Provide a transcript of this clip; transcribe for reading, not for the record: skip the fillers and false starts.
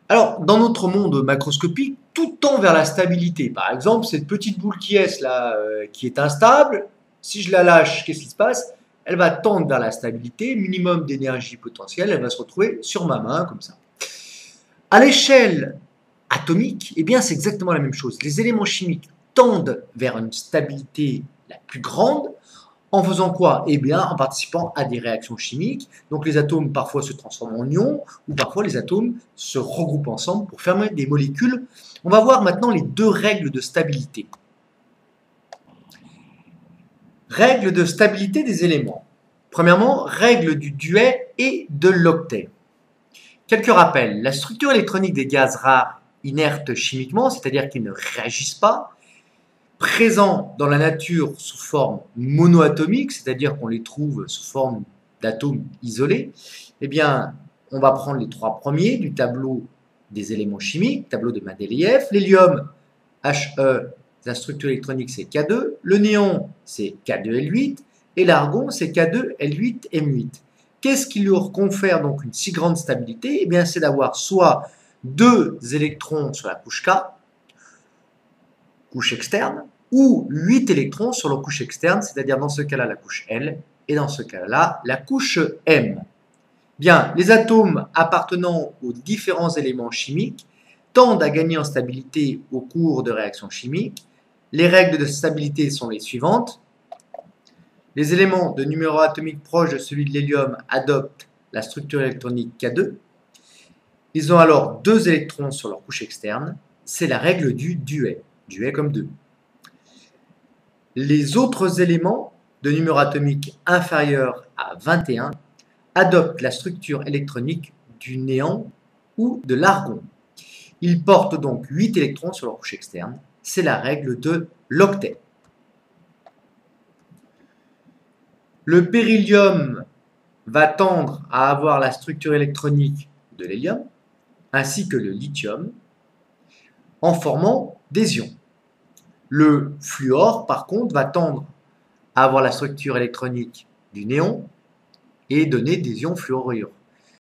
Alors, dans notre monde macroscopique, tout tend vers la stabilité. Par exemple, cette petite boule qui est là, qui est instable, si je la lâche, qu'est-ce qui se passe? Elle va tendre vers la stabilité, minimum d'énergie potentielle, elle va se retrouver sur ma main, comme ça. À l'échelle atomique, eh bien, c'est exactement la même chose. Les éléments chimiques tendent vers une stabilité la plus grande, en faisant quoi? Eh bien, en participant à des réactions chimiques. Donc les atomes parfois se transforment en ions, ou parfois les atomes se regroupent ensemble pour former des molécules. On va voir maintenant les deux règles de stabilité. Règles de stabilité des éléments. Premièrement, règle du duet et de l'octet. Quelques rappels. La structure électronique des gaz rares inertes chimiquement, c'est-à-dire qu'ils ne réagissent pas, présents dans la nature sous forme monoatomique, c'est-à-dire qu'on les trouve sous forme d'atomes isolés, eh bien, on va prendre les trois premiers du tableau des éléments chimiques, tableau de Mendeleïev. L'hélium, He, sa structure électronique, c'est K2. Le néon, c'est K2L8. Et l'argon, c'est K2L8M8. Qu'est-ce qui leur confère donc une si grande stabilité? Eh bien, c'est d'avoir soit deux électrons sur la couche K, couche externe, ou 8 électrons sur leur couche externe, c'est-à-dire dans ce cas-là la couche L, et dans ce cas-là la couche M. Bien, les atomes appartenant aux différents éléments chimiques tendent à gagner en stabilité au cours de réactions chimiques. Les règles de stabilité sont les suivantes. Les éléments de numéro atomique proche de celui de l'hélium adoptent la structure électronique K2. Ils ont alors 2 électrons sur leur couche externe. C'est la règle du duet. Duet comme 2. Les autres éléments de numéro atomique inférieur à 21 adoptent la structure électronique du néant ou de l'argon. Ils portent donc 8 électrons sur leur couche externe. C'est la règle de l'octet. Le beryllium va tendre à avoir la structure électronique de l'hélium, ainsi que le lithium, en formant des ions. Le fluor, par contre, va tendre à avoir la structure électronique du néon et donner des ions fluorures.